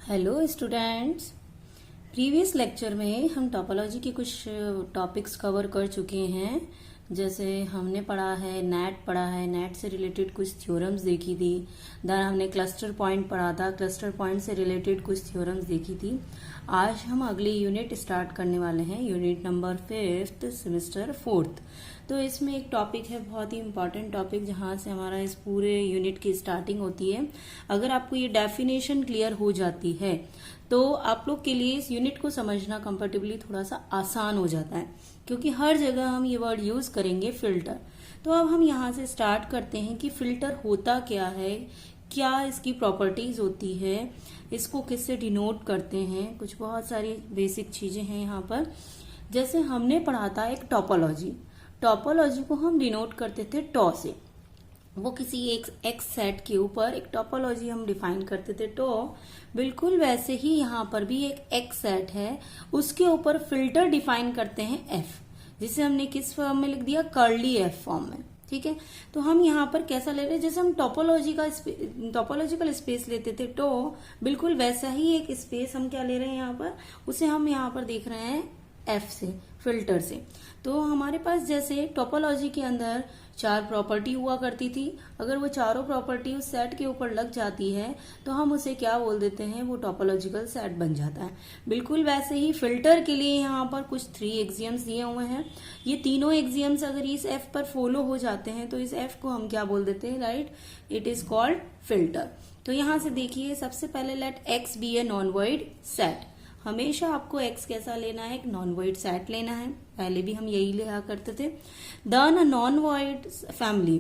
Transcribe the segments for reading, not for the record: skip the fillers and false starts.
Hello students. Previous lecture में हम topology के कुछ टॉपिक्स कवर कर चुके हैं। जैसे हमने पढ़ा है नेट से रिलेटेड कुछ थ्योरम्स देखी थी। देन हमने क्लस्टर पॉइंट पढ़ा था, क्लस्टर पॉइंट से रिलेटेड कुछ थ्योरम्स देखी थी। आज हम अगली यूनिट स्टार्ट करने वाले हैं, unit number 5th semester 4th। तो इसमें एक टॉपिक है, बहुत ही इंपॉर्टेंट टॉपिक, जहां से हमारा इस पूरे यूनिट की स्टार्टिंग होती है। अगर आपको ये डेफिनेशन क्लियर हो जाती है तो आप लोग के लिए इस यूनिट को समझना कंफर्टेबली थोड़ा सा आसान हो जाता है, क्योंकि हर जगह हम ये वर्ड यूज करेंगे फिल्टर। तो अब हम यहाँ से स्टार्ट करते हैं कि फिल्टर होता क्या है, क्या इसकी प्रॉपर्टीज होती है, इसको किससे डिनोट करते हैं। कुछ बहुत सारी बेसिक चीजें हैं यहाँ पर। जैसे हमने पढ़ा था एक टॉपोलॉजी को हम डिनोट करते थे टॉ से। वो किसी एक एक्स सेट के ऊपर एक टॉपोलॉजी हम डिफाइन करते थे टॉ। बिल्कुल वैसे ही यहाँ पर भी एक एक्स सेट है, उसके ऊपर फिल्टर डिफाइन करते हैं एफ, जिसे हमने किस फॉर्म में लिख दिया, कर्ली एफ फॉर्म में। ठीक है, तो हम यहाँ पर कैसा ले रहे हैं, जैसे हम टोपोलॉजिकल स्पेस लेते थे टॉ, बिल्कुल वैसा ही एक स्पेस हम क्या ले रहे हैं यहाँ पर, उसे हम यहाँ पर देख रहे हैं एफ से, फिल्टर से। तो हमारे पास जैसे टोपोलॉजी के अंदर 4 प्रॉपर्टी हुआ करती थी, अगर वो चारों प्रॉपर्टी उस सेट के ऊपर लग जाती है तो हम उसे क्या बोल देते हैं, वो टोपोलॉजिकल सेट बन जाता है। बिल्कुल वैसे ही फिल्टर के लिए यहाँ पर कुछ 3 एक्सियम्स दिए हुए हैं। ये तीनों एक्सियम्स अगर इस एफ पर फॉलो हो जाते हैं तो इस एफ को हम क्या बोल देते हैं, right, it is called filter. तो यहाँ से देखिए, सबसे पहले let X B A non void set. हमेशा आपको x कैसा लेना है, एक नॉन वॉइड सेट लेना है। पहले भी हम यही लिया करते थे। Then a non void family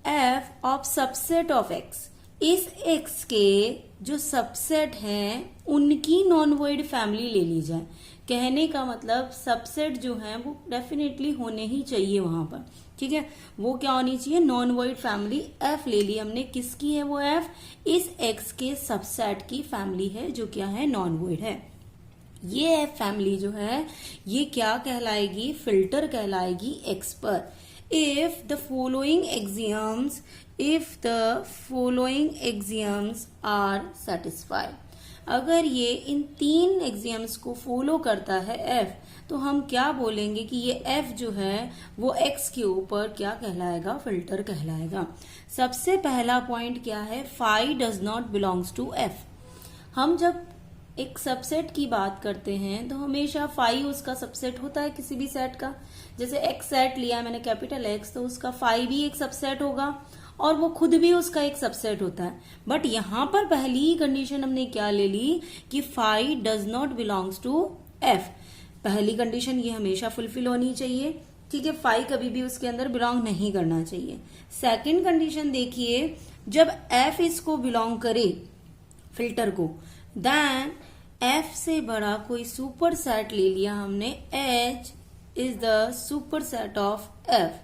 f of subset of x। इस x के जो सबसेट हैं उनकी नॉन वॉइड फैमिली ले ली जाए। कहने का मतलब सबसेट जो है वो डेफिनेटली होने ही चाहिए वहां पर। ठीक है, वो क्या होनी चाहिए, नॉन वॉइड फैमिली f ले ली हमने। किसकी है वो f, इस x के सबसेट की फैमिली है, जो क्या है, नॉन वॉइड है। ये एफ फैमिली जो है ये क्या कहलाएगी, फिल्टर कहलाएगी एक्स पर। If the following axioms are satisfied. अगर ये इन 3 एग्जियम्स को फॉलो करता है एफ, तो हम क्या बोलेंगे कि ये एफ जो है वो एक्स के ऊपर क्या कहलाएगा, फिल्टर कहलाएगा। सबसे पहला पॉइंट क्या है, phi does not belongs to F. हम जब एक सबसेट की बात करते हैं तो हमेशा फाई उसका सबसेट होता है किसी भी सेट का। जैसे एक्स सेट लिया मैंने, कैपिटल एक्स, तो उसका फाई भी एक सबसेट होगा और वो खुद भी उसका एक सबसेट होता है। बट यहां पर पहली ही कंडीशन हमने क्या ले ली कि phi does not belongs to F. पहली कंडीशन ये हमेशा फुलफिल होनी चाहिए। ठीक है, फाई कभी भी उसके अंदर बिलोंग नहीं करना चाहिए। सेकेंड कंडीशन देखिए, जब एफ इसको बिलोंग करे, फिल्टर को, देन एफ से बड़ा कोई सुपर सेट ले लिया हमने, H is the superset of F,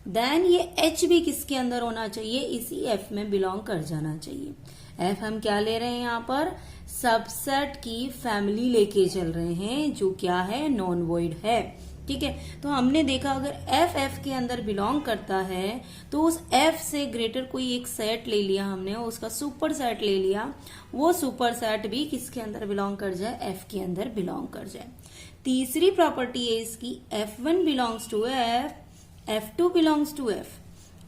then ये एच भी किसके अंदर होना चाहिए, इसी एफ में बिलोंग कर जाना चाहिए। एफ हम क्या ले रहे हैं यहाँ पर, सबसेट की फैमिली लेके चल रहे हैं, जो क्या है, नॉन वॉइड है। ठीक है, तो हमने देखा अगर एफ के अंदर बिलोंग करता है तो उस एफ से ग्रेटर कोई एक सेट ले लिया हमने, उसका सुपर सेट ले लिया, वो सुपर सेट भी किसके अंदर बिलोंग कर जाए, एफ के अंदर बिलोंग कर जाए। तीसरी प्रॉपर्टी है इसकी, F1 belongs to F, F2 belongs to F.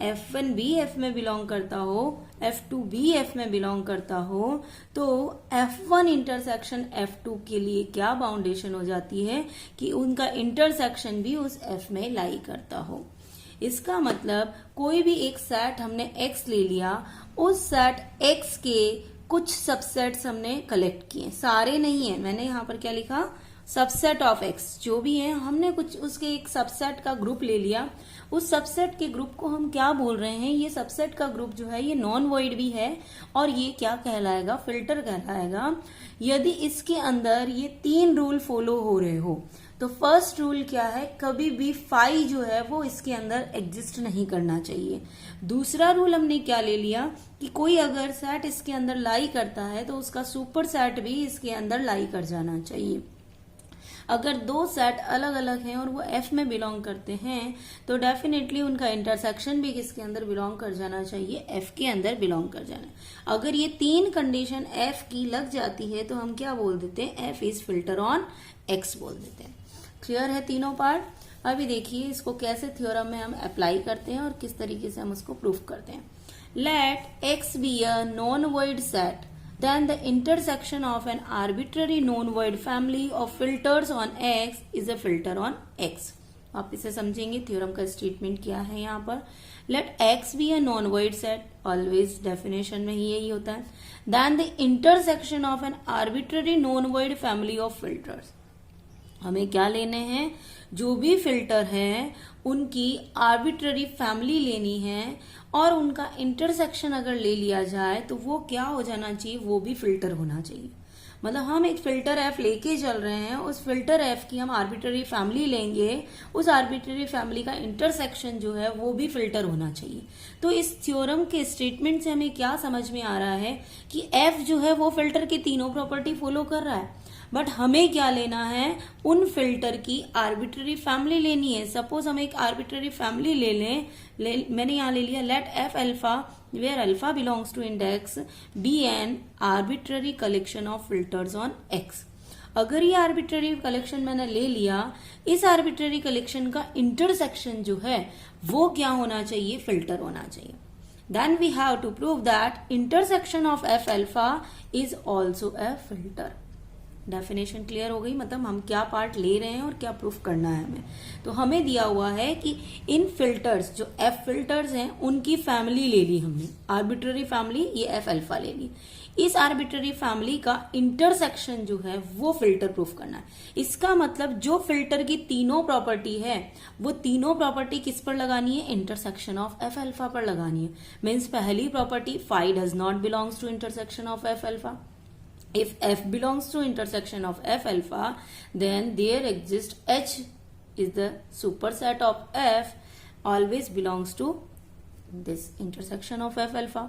F1 भी एफ में बिलोंग करता हो, F2 भी एफ में बिलोंग करता हो, तो F1 इंटरसेक्शन F2 के लिए क्या बाउंडेशन हो जाती है कि उनका इंटरसेक्शन भी उस F में लाई करता हो। इसका मतलब कोई भी एक सेट हमने X ले लिया, उस सेट X के कुछ सबसेट्स हमने कलेक्ट किए, सारे नहीं है, मैंने यहाँ पर क्या लिखा, सबसेट ऑफ एक्स जो भी है, हमने कुछ उसके एक सबसेट का ग्रुप ले लिया। उस सबसेट के ग्रुप को हम क्या बोल रहे हैं, ये सबसेट का ग्रुप जो है ये नॉन वॉइड भी है और ये क्या कहलाएगा, फिल्टर कहलाएगा। यदि इसके अंदर ये 3 रूल फॉलो हो रहे हो, तो फर्स्ट रूल क्या है, कभी भी फाई जो है वो इसके अंदर एग्जिस्ट नहीं करना चाहिए। दूसरा रूल हमने क्या ले लिया कि कोई अगर सेट इसके अंदर लाई करता है तो उसका सुपर सेट भी इसके अंदर लाई कर जाना चाहिए। अगर दो सेट अलग अलग हैं और वो एफ में बिलोंग करते हैं तो डेफिनेटली उनका इंटरसेक्शन भी किसके अंदर बिलोंग कर जाना चाहिए, एफ के अंदर बिलोंग कर जाना। अगर ये तीन कंडीशन एफ की लग जाती है तो हम क्या बोल देते हैं, F is filter on x बोल देते हैं। क्लियर है तीनों पार्ट। अभी देखिए इसको कैसे थ्योरम में हम अप्लाई करते हैं और किस तरीके से हम उसको प्रूफ करते हैं। Let X be a non void set then the intersection of an arbitrary non-void family of filters on X is a filter on X। आप इसे समझेंगे थ्योरम का स्टेटमेंट क्या है यहाँ पर। let X be a non-void set, always definition में ही यही होता है। then the intersection of an arbitrary non-void family of filters, हमें क्या लेने हैं, जो भी फिल्टर हैं उनकी आर्बिट्ररी फैमिली लेनी है और उनका इंटरसेक्शन अगर ले लिया जाए तो वो क्या हो जाना चाहिए, वो भी फिल्टर होना चाहिए। मतलब हम एक फिल्टर एफ लेके चल रहे हैं, उस फिल्टर एफ की हम आर्बिट्ररी फैमिली लेंगे, उस आर्बिट्ररी फैमिली का इंटरसेक्शन जो है वो भी फिल्टर होना चाहिए। तो इस थ्योरम के स्टेटमेंट से हमें क्या समझ में आ रहा है कि एफ जो है वो फिल्टर की तीनों प्रॉपर्टी फॉलो कर रहा है, बट हमें क्या लेना है, उन फिल्टर की आर्बिट्ररी फैमिली लेनी है। सपोज हम एक आर्बिट्ररी फैमिली ले लें, मैंने यहां ले लिया let F alpha where alpha belongs to index be an arbitrary collection of filters on X. अगर ये आर्बिट्ररी कलेक्शन मैंने ले लिया, इस आर्बिट्ररी कलेक्शन का इंटरसेक्शन जो है वो क्या होना चाहिए, फिल्टर होना चाहिए। Then we have to prove that intersection of f alpha is also a filter। Definition clear हो गई, मतलब हम क्या पार्ट ले रहे हैं और क्या प्रूफ करना है हमें। तो हमें दिया हुआ है कि इन फिल्टर्स जो एफ फिल्टर्स हैं उनकी फैमिली ले ली हमने, आर्बिट्ररी फैमिली, ये एफ अल्फा ले ली। इस आर्बिट्ररी फैमिली का इंटरसेक्शन जो है वो फिल्टर प्रूफ करना है। इसका मतलब जो फिल्टर की तीनों प्रॉपर्टी है वो तीनों प्रॉपर्टी किस पर लगानी है, इंटरसेक्शन ऑफ एफ अल्फा पर लगानी है। मीन्स पहली property phi does not belongs to intersection of F alpha. If f belongs to intersection of f alpha, then there exists H is the superset of f always belongs to this intersection of f alpha।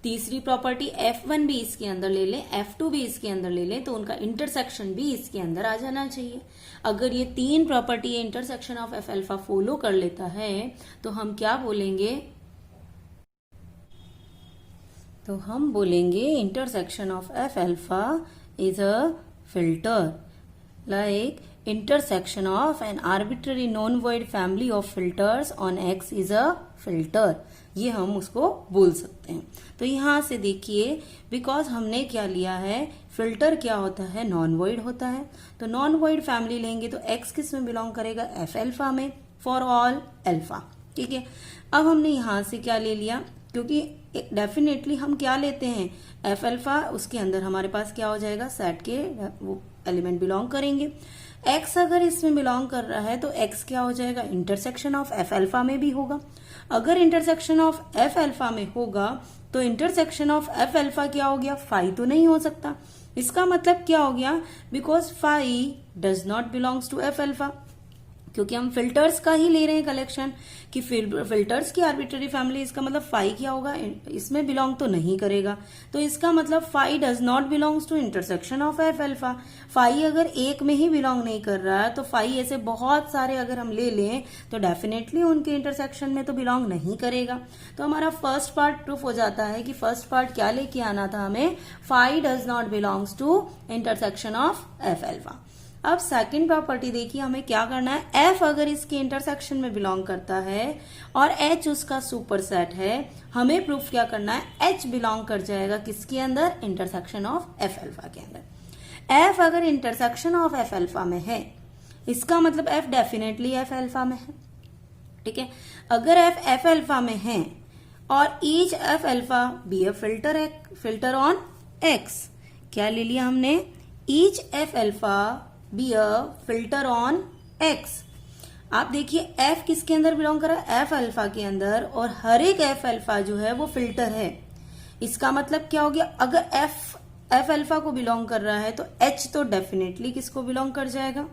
तीसरी property f1 भी इसके अंदर ले लें, f2 भी इसके अंदर ले लें, तो उनका इंटरसेक्शन भी इसके अंदर आ जाना चाहिए। अगर ये तीन property intersection of f alpha follow कर लेता है तो हम क्या बोलेंगे, तो हम बोलेंगे intersection of F alpha is a filter, like intersection of N arbitrary non void family of filters on x is a filter, ये हम उसको बोल सकते हैं। तो यहां से देखिए, बिकॉज हमने क्या लिया है, फिल्टर क्या होता है, नॉन वॉइड होता है। तो नॉन वॉइड फैमिली लेंगे तो एक्स किस में बिलोंग करेगा, एफ अल्फा में, फॉर ऑल अल्फा। ठीक है, अब हमने यहां से क्या ले लिया, क्योंकि डेफिनेटली हम क्या लेते हैं, एफ अल्फा, उसके अंदर हमारे पास क्या हो जाएगा, सेट के वो एलिमेंट बिलोंग करेंगे। एक्स अगर इसमें बिलोंग कर रहा है तो एक्स क्या हो जाएगा, इंटरसेक्शन ऑफ एफ अल्फा में भी होगा। अगर इंटरसेक्शन ऑफ एफ अल्फा में होगा तो इंटरसेक्शन ऑफ एफ अल्फा क्या हो गया, फाई तो नहीं हो सकता। इसका मतलब क्या हो गया, because phi does not belongs to F alpha, क्योंकि हम फिल्टर्स का ही ले रहे हैं कलेक्शन कि फिल्टर्स की आर्बिट्ररी फैमिली, इसका मतलब फाई क्या होगा, इसमें बिलोंग तो नहीं करेगा। तो इसका मतलब phi does not belongs to intersection of F alpha. Phi अगर एक में ही बिलोंग नहीं कर रहा है तो फाई ऐसे बहुत सारे अगर हम ले लें तो डेफिनेटली उनके इंटरसेक्शन में तो बिलोंग नहीं करेगा। तो हमारा फर्स्ट पार्ट प्रूफ हो जाता है कि फर्स्ट पार्ट क्या लेके आना था हमें, phi does not belongs to intersection of F alpha. अब सेकंड प्रॉपर्टी देखिए, हमें क्या करना है, एफ अगर इसके इंटरसेक्शन में बिलोंग करता है और एच उसका सुपरसेट है, हमें प्रूफ क्या करना है, एच बिलोंग कर जाएगा किसके अंदर, इंटरसेक्शन ऑफ एफ अल्फा के अंदर। एफ अगर इंटरसेक्शन ऑफ एफ अल्फा में है, इसका मतलब एफ डेफिनेटली एफ अल्फा में है। ठीक है, अगर एफ एफ अल्फा में है और each F alpha be a filter on x, क्या ले लिया हमने, each F alpha be a filter on x. आप देखिए एफ किसके अंदर बिलोंग कर रहा है, एफ अल्फा के अंदर, और हर एक एफ अल्फा जो है वो फिल्टर है। इसका मतलब क्या हो गया, अगर एफ अल्फा को बिलोंग कर रहा है तो एच तो डेफिनेटली किसको बिलोंग कर जाएगा,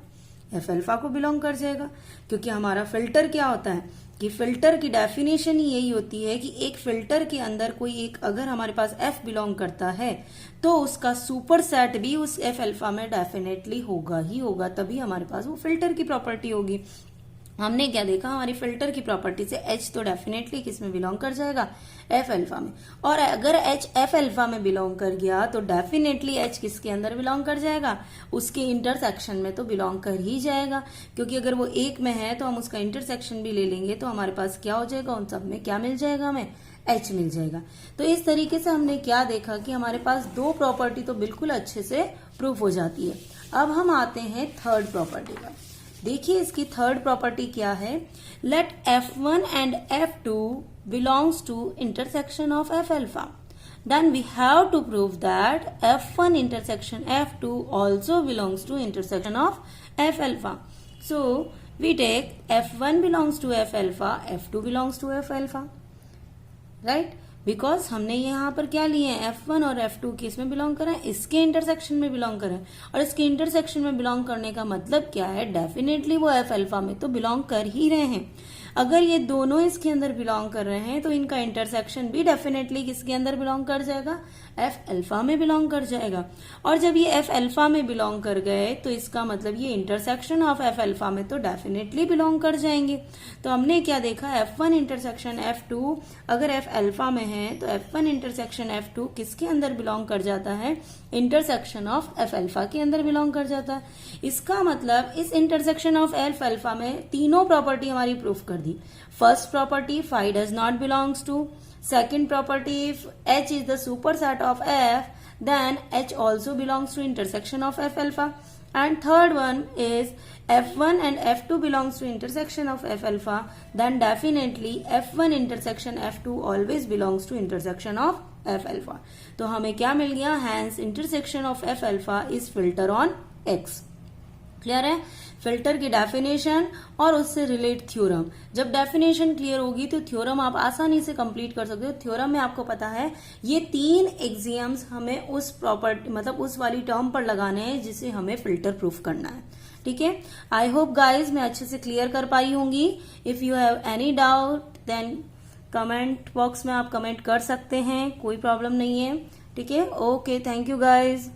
एफ अल्फा को बिलोंग कर जाएगा, क्योंकि हमारा फिल्टर क्या होता है, कि फिल्टर की डेफिनेशन ही यही होती है कि एक फिल्टर के अंदर कोई एक अगर हमारे पास एफ बिलोंग करता है तो उसका सुपर सेट भी उस एफ अल्फा में डेफिनेटली होगा ही होगा, तभी हमारे पास वो फिल्टर की प्रॉपर्टी होगी। हमने क्या देखा, हमारी फिल्टर की प्रॉपर्टी से H तो डेफिनेटली किस में बिलोंग कर जाएगा, एफ अल्फा में। और अगर H एफ अल्फा में बिलोंग कर गया तो डेफिनेटली H किसके अंदर बिलोंग कर जाएगा, उसके इंटरसेक्शन में तो बिलोंग कर ही जाएगा, क्योंकि अगर वो एक में है तो हम उसका इंटरसेक्शन भी ले लेंगे तो हमारे पास क्या हो जाएगा, उन सब में क्या मिल जाएगा, हमें H मिल जाएगा। तो इस तरीके से हमने क्या देखा कि हमारे पास दो प्रॉपर्टी तो बिल्कुल अच्छे से प्रूफ हो जाती है। अब हम आते हैं थर्ड प्रॉपर्टी पर। देखिए इसकी थर्ड प्रॉपर्टी क्या है, let F1 and F2 belongs to intersection of F alpha, then we have to prove that F1 intersection F2 also belongs to intersection of F alpha. So we take F1 belongs to F alpha, F2 belongs to F alpha, right, because हमने यहाँ पर क्या लिए हैं, F1 और F2 किस में belong करें, इसके इंटरसेक्शन में बिलोंग करें। और इसके इंटरसेक्शन में बिलोंग करने का मतलब क्या है, डेफिनेटली वो F अल्फा में तो बिलोंग कर ही रहे हैं। अगर ये दोनों इसके अंदर बिलोंग कर रहे हैं तो इनका इंटरसेक्शन भी डेफिनेटली किसके अंदर बिलोंग कर जाएगा, एफ अल्फा में बिलोंग कर जाएगा। और जब ये एफ अल्फा में बिलोंग कर गए तो इसका मतलब ये इंटरसेक्शन ऑफ एफ अल्फा में तो डेफिनेटली बिलोंग कर जाएंगे। तो हमने क्या देखा, F1 इंटरसेक्शन F2 अगर एफ अल्फा में है तो F1 इंटरसेक्शन F2 किसके अंदर बिलोंग कर जाता है, इंटरसेक्शन ऑफ एफ अल्फा के अंदर बिलोंग कर जाता है। इसका मतलब इस इंटरसेक्शन ऑफ एफ अल्फा में तीनों प्रॉपर्टी हमारी प्रूफ कर दी। First property phi does not belongs to, second property if H is the superset of F then H also belongs to intersection of F alpha, and third one is F1 and F2 belongs to intersection of F alpha, then definitely F1 intersection F2 always belongs to intersection of F alpha। तो हमें क्या मिल गया, hence intersection of F alpha is filter on X। Clear है, filter की definition और उससे relate theorem. जब definition clear होगी तो थ्योरम आप आसानी से कंप्लीट कर सकते हो। थ्योरम में आपको पता है ये तीन एक्सियम्स हमें उस प्रॉपर्टी मतलब उस वाली टर्म पर लगाने हैं जिसे हमें फिल्टर प्रूफ करना है। ठीक है, आई होप गाइज मैं अच्छे से क्लियर कर पाई होंगी। If you have any doubt then comment box में आप कमेंट कर सकते हैं, कोई प्रॉब्लम नहीं है। ठीक है, ओके, थैंक यू गाइज।